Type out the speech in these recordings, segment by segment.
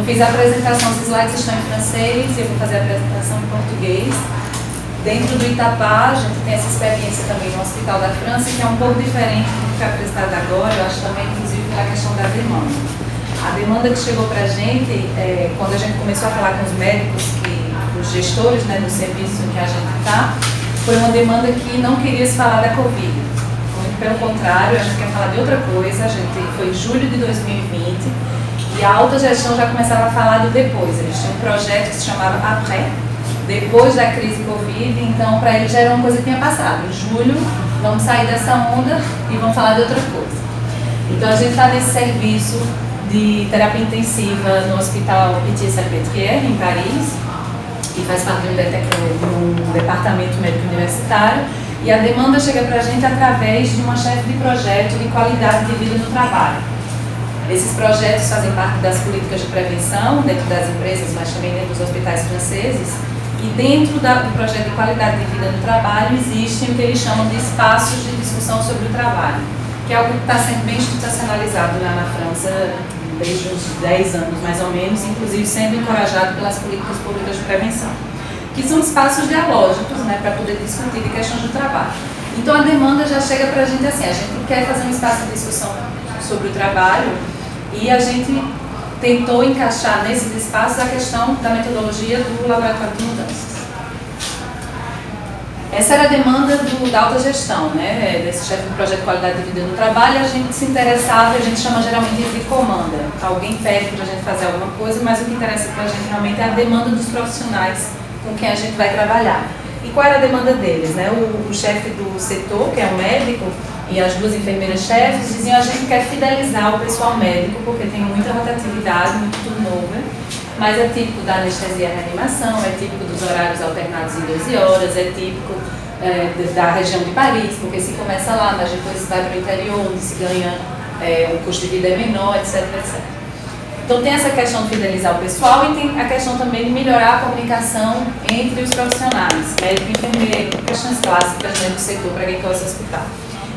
Então fiz a apresentação, os slides estão em francês e eu vou fazer a apresentação em português. Dentro do Itapá, a gente tem essa experiência também no Hospital da França, que é um pouco diferente do que foi apresentado agora, eu acho também, inclusive, pela questão da demanda. A demanda que chegou para a gente, quando a gente começou a falar com os médicos, os gestores, né, do serviço em que a gente está, foi uma demanda que não queria se falar da Covid. Muito pelo contrário, a gente quer falar de outra coisa. Foi em julho de 2020 e a alta gestão já começava a falar do depois. Eles tinham um projeto que se chamava Après, depois da crise Covid, então para eles já era uma coisa que tinha passado. Em julho, vamos sair dessa onda e vamos falar de outra coisa. Então a gente está nesse serviço de terapia intensiva no Hospital Pitié-Salpêtrière, em Paris, e faz parte de um departamento médico universitário, e a demanda chega para a gente através de uma chefe de projeto de qualidade de vida no trabalho. Esses projetos fazem parte das políticas de prevenção dentro das empresas, mas também dentro dos hospitais franceses. E dentro do projeto de qualidade de vida no trabalho existem o que eles chamam de espaços de discussão sobre o trabalho, que é algo que está sendo bem institucionalizado lá na França desde uns 10 anos mais ou menos, inclusive sendo encorajado pelas políticas públicas de prevenção, que são espaços dialógicos, né, para poder discutir de questões do trabalho. Então a demanda já chega para a gente assim, a gente quer fazer um espaço de discussão sobre o trabalho e a gente tentou encaixar nesses espaços a questão da metodologia do laboratório de mudanças. Essa era a demanda da alta gestão, né, desse chefe do projeto de qualidade de vida no trabalho. A gente se interessava, a gente chama geralmente de comanda. Alguém pede para a gente fazer alguma coisa, mas o que interessa para a gente realmente é a demanda dos profissionais com quem a gente vai trabalhar. E qual era a demanda deles, né? O chefe do setor, que é um médico, e as duas enfermeiras-chefes diziam: a gente quer fidelizar o pessoal médico, porque tem muita rotatividade, muito turnover, mas é típico da anestesia e reanimação, é típico dos horários alternados em 12 horas, é típico da região de Paris, porque se começa lá, mas depois se vai para o interior, onde se ganha, o custo de vida é menor, etc, etc. Então tem essa questão de fidelizar o pessoal e tem a questão também de melhorar a comunicação entre os profissionais, médico e enfermeiro, questões clássicas dentro do setor para quem quer se hospital.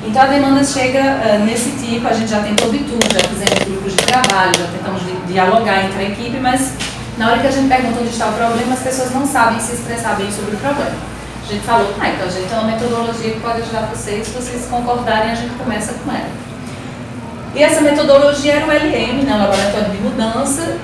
Então a demanda chega nesse tipo, a gente já tentou de tudo, já fizemos grupos de trabalho, já tentamos dialogar entre a equipe, mas na hora que a gente pergunta onde está o problema, as pessoas não sabem se expressar bem sobre o problema. A gente falou, então a gente tem uma metodologia que pode ajudar vocês, se vocês concordarem a gente começa com ela. E essa metodologia era o LM, né, o Laboratório de Mudança,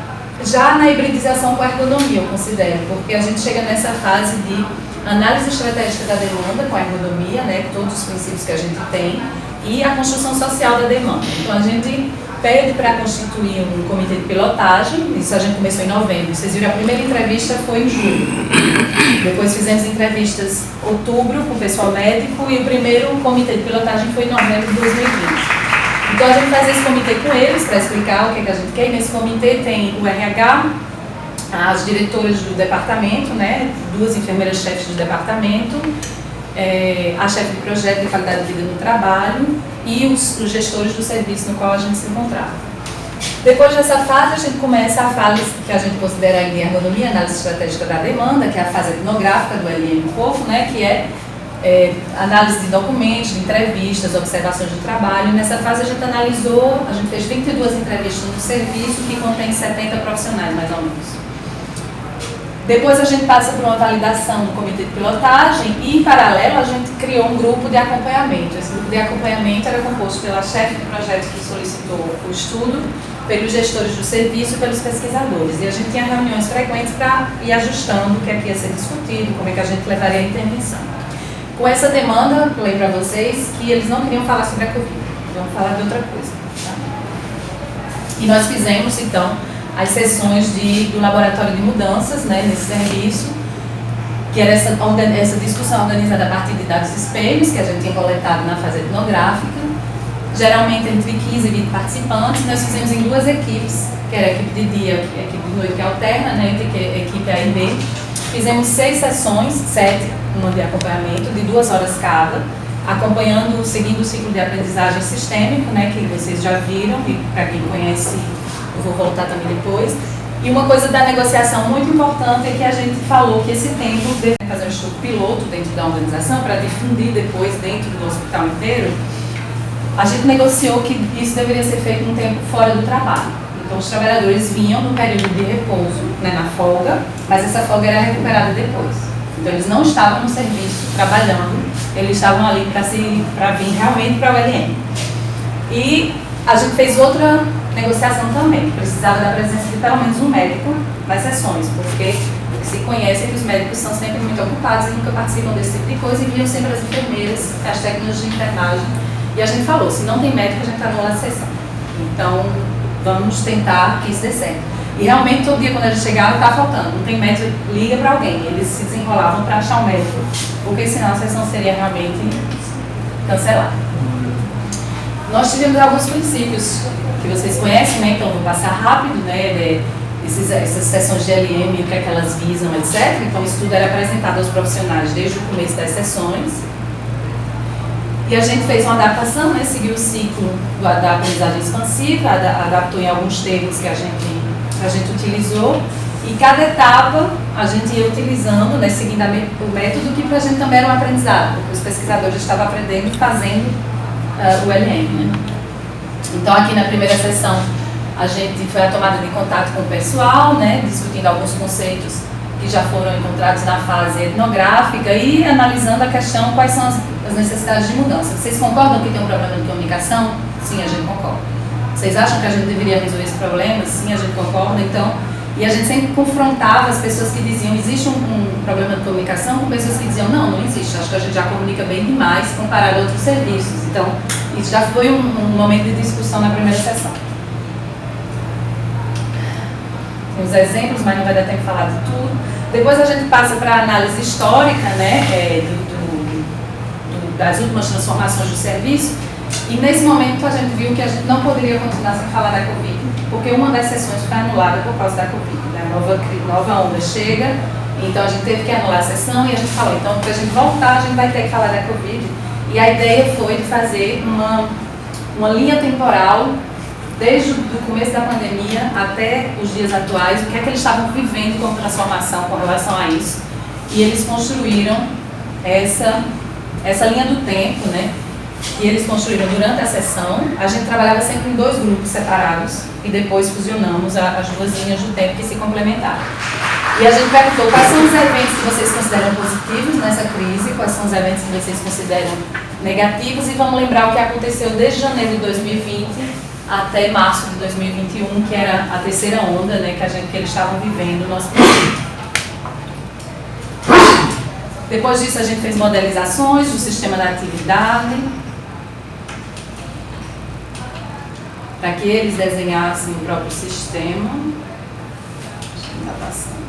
já na hibridização com a ergonomia, eu considero, porque a gente chega nessa fase de análise estratégica da demanda com a ergonomia, né, todos os princípios que a gente tem, e a construção social da demanda. Então a gente pede para constituir um comitê de pilotagem, isso a gente começou em novembro, vocês viram, a primeira entrevista foi em julho. Depois fizemos entrevistas em outubro com o pessoal médico e o primeiro comitê de pilotagem foi em novembro de 2020. Então a gente faz esse comitê com eles para explicar o que a gente quer. E nesse comitê tem o RH, as diretoras do departamento, né, duas enfermeiras-chefes do departamento, a chefe de projeto de qualidade de vida no trabalho e os gestores do serviço no qual a gente se encontrava. Depois dessa fase, a gente começa a fase que a gente considera em ergonomia, análise estratégica da demanda, que é a fase etnográfica do LM no corpo, né, que é análise de documentos, de entrevistas, observações do trabalho. E nessa fase a gente fez 22 entrevistas no serviço que contém 70 profissionais, mais ou menos. Depois a gente passa por uma validação do comitê de pilotagem e, em paralelo, a gente criou um grupo de acompanhamento. Esse grupo de acompanhamento era composto pela chefe de projeto que solicitou o estudo, pelos gestores do serviço e pelos pesquisadores. E a gente tinha reuniões frequentes para ir ajustando o que é que ia ser discutido, como é que a gente levaria a intervenção. Com essa demanda, eu falei para vocês que eles não queriam falar sobre a Covid, iam falar de outra coisa. Tá? E nós fizemos, então, as sessões do laboratório de mudanças, né, nesse serviço, que era essa discussão organizada a partir de dados espelhos, que a gente tinha coletado na fase etnográfica, geralmente entre 15 e 20 participantes. Nós fizemos em duas equipes, que era a equipe de dia e a equipe de noite que alterna, né, a equipe A e B. Fizemos 6 sessões, 7, uma de acompanhamento, de 2 horas cada, seguindo o ciclo de aprendizagem sistêmico, né, que vocês já viram, e para quem conhece, eu vou voltar também depois. E uma coisa da negociação muito importante é que a gente falou que esse tempo deve fazer um estudo piloto dentro da organização para difundir depois dentro do hospital inteiro. A gente negociou que isso deveria ser feito um tempo fora do trabalho. Então os trabalhadores vinham no período de repouso, né, na folga, mas essa folga era recuperada depois. Então eles não estavam no serviço trabalhando, eles estavam ali para vir realmente para o LM. E a gente fez outra negociação também, precisava da presença de pelo menos um médico nas sessões, porque o que se conhece é que os médicos são sempre muito ocupados e nunca participam desse tipo de coisa, e viam sempre as enfermeiras, as técnicas de enfermagem. E a gente falou, se não tem médico, a gente está numa sessão. Então, vamos tentar que isso dê certo. E realmente, todo dia quando a gente chegava, estava faltando. Não tem médico, liga para alguém. Eles se desenrolavam para achar um médico, porque senão a sessão seria realmente cancelada. Nós tivemos alguns princípios que vocês conhecem, né? Então vou passar rápido, né? Essas sessões de LM, o que é que elas visam, etc. Então isso tudo era apresentado aos profissionais desde o começo das sessões. E a gente fez uma adaptação, né? Seguiu o ciclo da aprendizagem expansiva, adaptou em alguns termos que a gente utilizou. E cada etapa a gente ia utilizando, né? Seguindo o método que para a gente também era um aprendizado, porque os pesquisadores estavam aprendendo e fazendo o LM, né? Então aqui na primeira sessão a gente foi a tomada de contato com o pessoal, né, discutindo alguns conceitos que já foram encontrados na fase etnográfica e analisando a questão quais são as necessidades de mudança. Vocês concordam que tem um problema de comunicação? Sim, a gente concorda. Vocês acham que a gente deveria resolver esse problema? Sim, a gente concorda. Então, e a gente sempre confrontava as pessoas que diziam existe um problema de comunicação com pessoas que diziam não existe, acho que a gente já comunica bem demais comparado a outros serviços. Então, isso já foi um momento de discussão na primeira sessão. Tem os exemplos, mas não vai dar tempo de falar de tudo. Depois a gente passa para a análise histórica, né, das últimas transformações do serviço. E nesse momento a gente viu que a gente não poderia continuar sem falar da Covid, porque uma das sessões foi anulada por causa da Covid, né? A nova onda chega, então a gente teve que anular a sessão e a gente falou, então para a gente voltar a gente vai ter que falar da Covid. E a ideia foi de fazer uma linha temporal desde o começo da pandemia até os dias atuais, o que é que eles estavam vivendo como transformação com relação a isso. E eles construíram essa linha do tempo, né? Que eles construíram durante a sessão. A gente trabalhava sempre em dois grupos separados e depois fusionamos as duas linhas do tempo que se complementaram. E a gente perguntou quais são os eventos que vocês consideram positivos nessa crise, quais são os eventos que vocês consideram negativos, e vamos lembrar o que aconteceu desde janeiro de 2020 até março de 2021, que era a terceira onda, né, que eles estavam vivendo no nosso país. Depois disso a gente fez modelizações do sistema da atividade, para que eles desenhassem o próprio sistema. Acho que não está passando.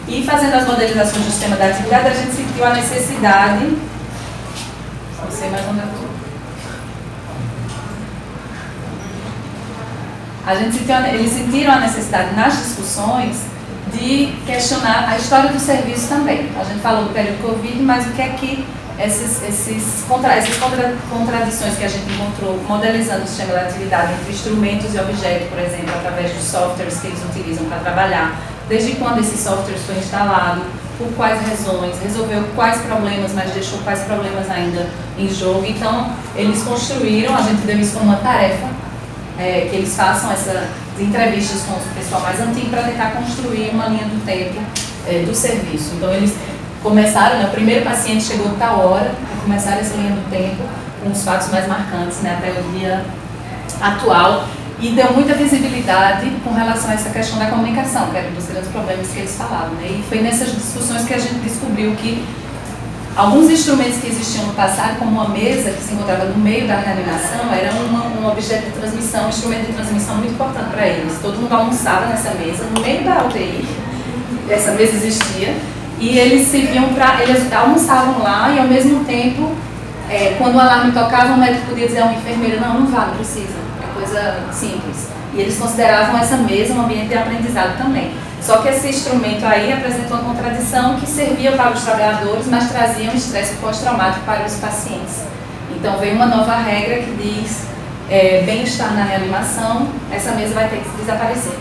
E fazendo as modelizações do sistema da atividade, a gente sentiu a necessidade. Não sei mais onde eu estou. Eles sentiram a necessidade nas discussões de questionar a história do serviço também. A gente falou do período Covid, mas o que é que essas contradições que a gente encontrou modelizando o sistema da atividade entre instrumentos e objetos, por exemplo, através dos softwares que eles utilizam para trabalhar, desde quando esses softwares foi instalado, por quais razões, resolveu quais problemas, mas deixou quais problemas ainda em jogo. Então, eles construíram, a gente deu isso como uma tarefa, que eles façam essas entrevistas com o pessoal mais antigo para tentar construir uma linha do tempo do serviço. Então, eles começaram, né, o primeiro paciente chegou a tal hora, e começaram essa linha do tempo com os fatos mais marcantes, né, até o dia atual, e deu muita visibilidade com relação a essa questão da comunicação, que era um dos grandes problemas que eles falavam, né, e foi nessas discussões que a gente descobriu que alguns instrumentos que existiam no passado, como uma mesa que se encontrava no meio da reanimação, era um objeto de transmissão, um instrumento de transmissão muito importante para eles. Todo mundo almoçava nessa mesa, no meio da UTI, essa mesa existia, e eles serviam eles almoçavam lá e ao mesmo tempo, quando o alarme tocava, o médico podia dizer a uma enfermeira, não vá, não precisa, é coisa simples. E eles consideravam essa mesa um ambiente de aprendizado também. Só que esse instrumento aí apresentou uma contradição que servia para os trabalhadores, mas trazia um estresse pós-traumático para os pacientes. Então veio uma nova regra que diz bem-estar na reanimação, essa mesa vai ter que desaparecer.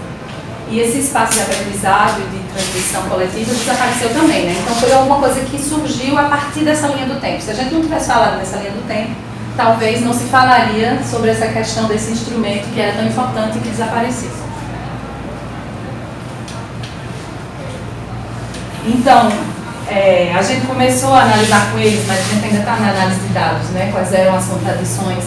e esse espaço de aprendizado e de transmissão coletiva desapareceu também, né? Então foi alguma coisa que surgiu a partir dessa linha do tempo. Se a gente não tivesse falado nessa linha do tempo, talvez não se falaria sobre essa questão desse instrumento que era tão importante e que desapareceu. Então, a gente começou a analisar com eles, mas a gente ainda está na análise de dados, né? Quais eram as contradições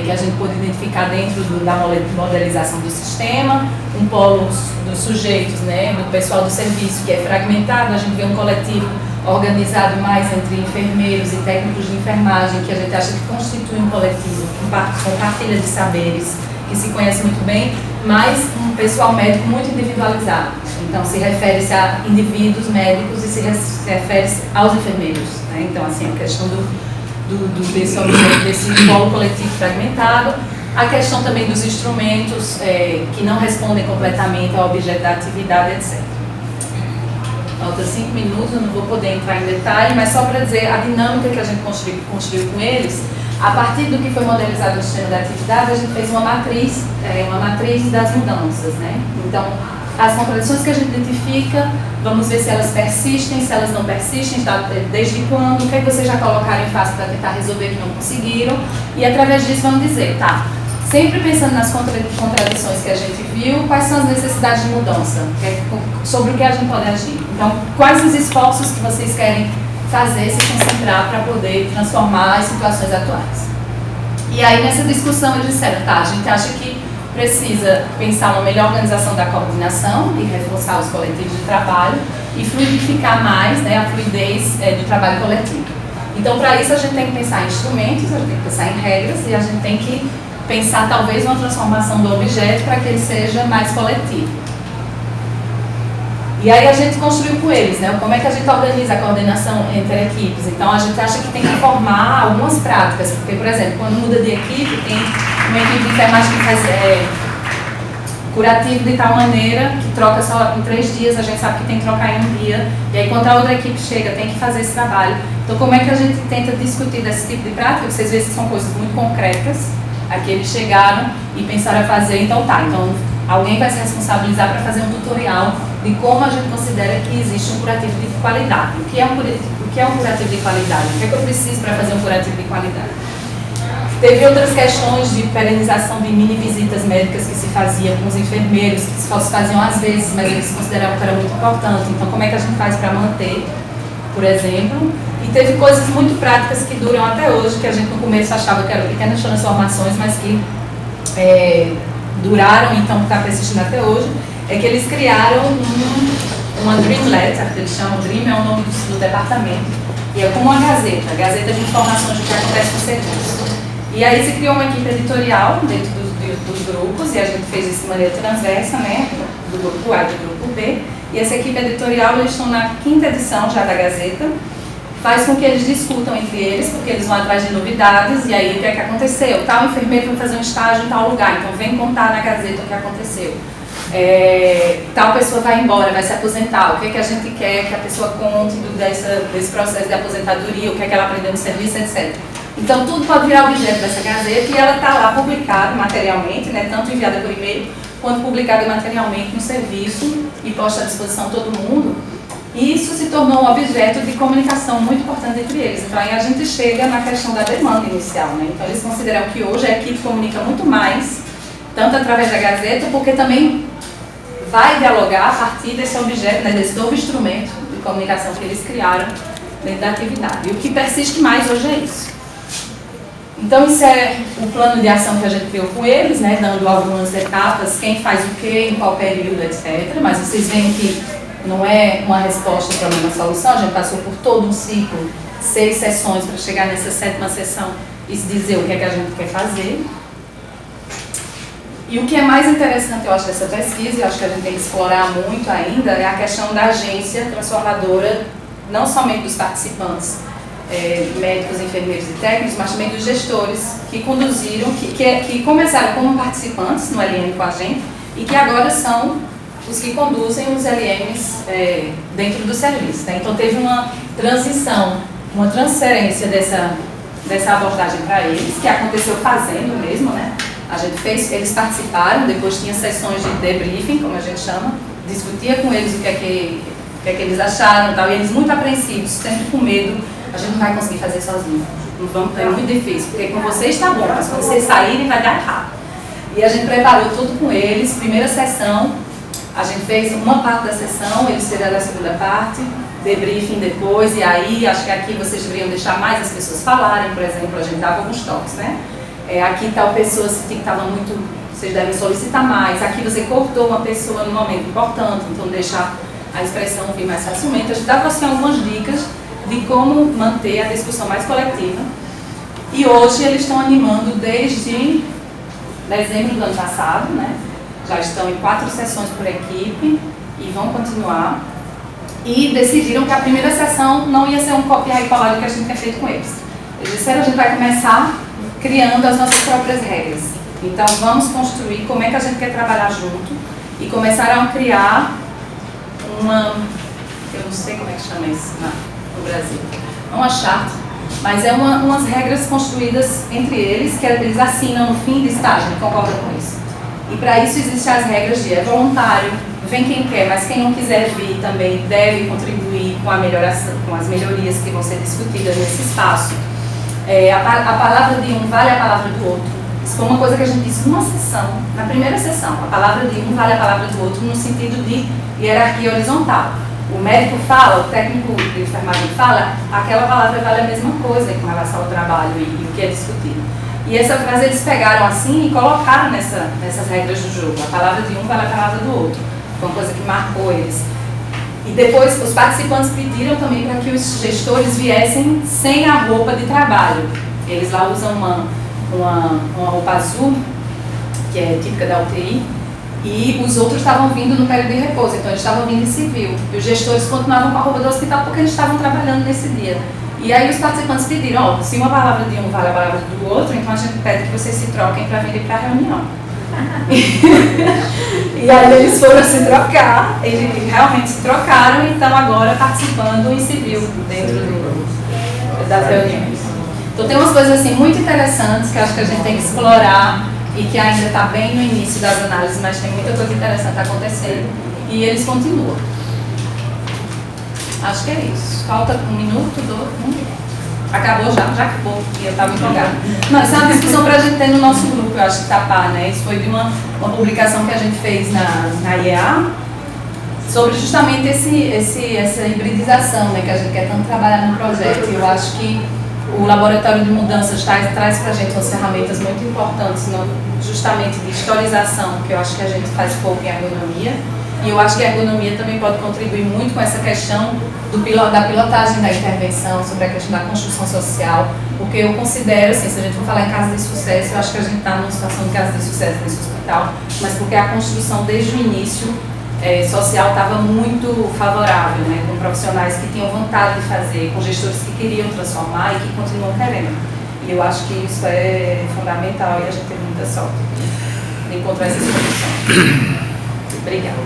que a gente pôde identificar dentro da modelização do sistema, um polo dos sujeitos, né? Do pessoal do serviço, que é fragmentado, a gente vê um coletivo organizado mais entre enfermeiros e técnicos de enfermagem, que a gente acha que constitui um coletivo, que compartilha de saberes, que se conhece muito bem, mas um pessoal médico muito individualizado. Então, se refere-se a indivíduos médicos e se refere aos enfermeiros, né? Então, assim, a questão desse polo coletivo fragmentado, a questão também dos instrumentos que não respondem completamente ao objeto da atividade, etc. Falta 5 minutos, eu não vou poder entrar em detalhe, mas só para dizer a dinâmica que a gente construiu com eles. A partir do que foi modelizado no sistema da atividade, a gente fez uma matriz das mudanças, né? Então, as contradições que a gente identifica, vamos ver se elas persistem, se elas não persistem, desde quando, o que é que vocês já colocaram em fase para tentar resolver que não conseguiram, e através disso vamos dizer, tá, sempre pensando nas contradições que a gente viu, quais são as necessidades de mudança, sobre o que a gente pode agir. Então, quais os esforços que vocês querem fazer, se concentrar para poder transformar as situações atuais. E aí, nessa discussão, eles disseram, tá, a gente acha que precisa pensar uma melhor organização da coordenação e reforçar os coletivos de trabalho e fluidificar mais, né, a fluidez do trabalho coletivo. Então, para isso, a gente tem que pensar em instrumentos, a gente tem que pensar em regras e a gente tem que pensar, talvez, uma transformação do objeto para que ele seja mais coletivo. E aí a gente construiu com eles, né? Como é que a gente organiza a coordenação entre equipes. Então a gente acha que tem que formar algumas práticas, porque, por exemplo, quando muda de equipe, tem uma equipe de enfermagem que faz curativo de tal maneira que troca só em 3 dias, a gente sabe que tem que trocar em 1 dia, e aí quando a outra equipe chega, tem que fazer esse trabalho. Então como é que a gente tenta discutir desse tipo de prática? Vocês veem que são coisas muito concretas, aqui eles chegaram e pensaram a fazer, então tá, então alguém vai se responsabilizar para fazer um tutorial de como a gente considera que existe um curativo de qualidade. O que é um curativo de qualidade? O que é que eu preciso para fazer um curativo de qualidade? Teve outras questões de perenização de mini visitas médicas que se fazia com os enfermeiros, que só se faziam às vezes, mas eles consideravam que era muito importante. Então, como é que a gente faz para manter, por exemplo? E teve coisas muito práticas que duram até hoje, que a gente no começo achava que eram pequenas transformações, mas que duraram, então está persistindo até hoje. É que eles criaram uma Dream Letter, que eles chamam, Dream é o nome do departamento, e é como uma gazeta de informações do que acontece no serviço. E aí se criou uma equipe editorial dentro dos grupos, e a gente fez isso de maneira transversa, né, do grupo A e do grupo B, e essa equipe editorial, eles estão na 5ª edição já da Gazeta, faz com que eles discutam entre eles, porque eles vão atrás de novidades, e aí o que é que aconteceu? Tal enfermeiro vai fazer um estágio em tal lugar, então vem contar na Gazeta o que aconteceu. Tal pessoa vai embora, vai se aposentar, o que é que a gente quer que a pessoa conte desse processo de aposentadoria, o que é que ela aprendeu no serviço, etc. Então tudo pode virar objeto dessa Gazeta e ela está lá publicada materialmente, né, tanto enviada por e-mail quanto publicada materialmente no serviço e posta à disposição de todo mundo. E isso se tornou um objeto de comunicação muito importante entre eles. Então aí a gente chega na questão da demanda inicial, né? Então eles consideram que hoje a equipe comunica muito mais, tanto através da Gazeta, porque também vai dialogar a partir desse objeto, né, desse novo instrumento de comunicação que eles criaram dentro da atividade. E o que persiste mais hoje é isso. Então isso é o plano de ação que a gente criou com eles, né, dando algumas etapas, quem faz o quê, em qual período, etc. Mas vocês veem que não é uma resposta para uma solução, a gente passou por todo um ciclo, 6 sessões para chegar nessa 7ª sessão e dizer o que é que a gente quer fazer. E o que é mais interessante, eu acho, dessa pesquisa, e eu acho que a gente tem que explorar muito ainda, é a questão da agência transformadora, não somente dos participantes, médicos, enfermeiros e técnicos, mas também dos gestores que conduziram, que começaram como participantes no LM com a gente e que agora são os que conduzem os LMs dentro do serviço. Né? Então teve uma transição, uma transferência dessa abordagem para eles, que aconteceu fazendo mesmo, né? Eles participaram, depois tinha sessões de debriefing, como a gente chama, discutia com eles o que é que eles acharam e tal, e eles muito apreensivos, sempre com medo, a gente não vai conseguir fazer sozinho, é muito difícil, porque com vocês está bom, mas quando vocês saírem vai dar errado. E a gente preparou tudo com eles, primeira sessão, a gente fez uma parte da sessão, eles fizeram a segunda parte, debriefing depois, e aí acho que aqui vocês deveriam deixar mais as pessoas falarem, por exemplo, a gente dava alguns toques, né? Aqui tal pessoa que estava muito, vocês devem solicitar mais, aqui você cortou uma pessoa no momento importante, então deixar a expressão vir mais facilmente. A gente dava assim algumas dicas de como manter a discussão mais coletiva. E hoje eles estão animando desde dezembro do ano passado, né? Já estão em 4 sessões por equipe e vão continuar. E decidiram que a primeira sessão não ia ser um copiar e colar do que a gente tinha feito com eles. Eles disseram que a gente vai começar criando as nossas próprias regras. Então vamos construir como é que a gente quer trabalhar junto e começaram a criar uma, eu não sei como é que chama isso no Brasil, uma charte, mas é umas regras construídas entre eles, que eles assinam no fim de estágio, concordam com isso. E para isso existem as regras de voluntário, vem quem quer, mas quem não quiser vir também deve contribuir com a melhoração, com as melhorias que vão ser discutidas nesse espaço. A palavra de um vale a palavra do outro. Isso foi uma coisa que a gente disse numa sessão, na primeira sessão. A palavra de um vale a palavra do outro no sentido de hierarquia horizontal. O médico fala, o técnico de enfermagem fala, aquela palavra vale a mesma coisa com relação ao trabalho e o que é discutido. E essa frase eles pegaram assim e colocaram nessas regras do jogo. A palavra de um vale a palavra do outro. Foi uma coisa que marcou eles. E depois os participantes pediram também para que os gestores viessem sem a roupa de trabalho. Eles lá usam uma roupa azul, que é típica da UTI, e os outros estavam vindo no período de repouso, então eles estavam vindo em civil. E os gestores continuavam com a roupa do hospital porque eles estavam trabalhando nesse dia. E aí os participantes pediram, se uma palavra de um vale a palavra do outro, então a gente pede que vocês se troquem para virem para a reunião. E aí eles foram se trocar, eles realmente se trocaram e estão agora participando em civil dentro das reuniões. Então tem umas coisas assim muito interessantes que acho que a gente tem que explorar e que ainda está bem no início das análises, mas tem muita coisa interessante acontecendo e eles continuam. Acho que é isso. Falta 1 minuto, 2, acabou já acabou, e eu estava empolgada. Não, isso é uma discussão para a gente ter no nosso grupo, eu acho que tapar, né? Isso foi de uma publicação que a gente fez na IEA sobre justamente essa hibridização, né, que a gente quer tanto trabalhar no projeto. E eu acho que o Laboratório de Mudanças traz para a gente umas ferramentas muito importantes, justamente de historização, que eu acho que a gente faz pouco em ergonomia. E eu acho que a ergonomia também pode contribuir muito com essa questão da pilotagem da intervenção, sobre a questão da construção social, porque eu considero, assim, se a gente for falar em caso de sucesso, eu acho que a gente está numa situação de caso de sucesso nesse hospital, mas porque a construção desde o início social estava muito favorável, né, com profissionais que tinham vontade de fazer, com gestores que queriam transformar e que continuam querendo. E eu acho que isso é fundamental e a gente teve muita sorte de encontrar essas condições. Obrigada.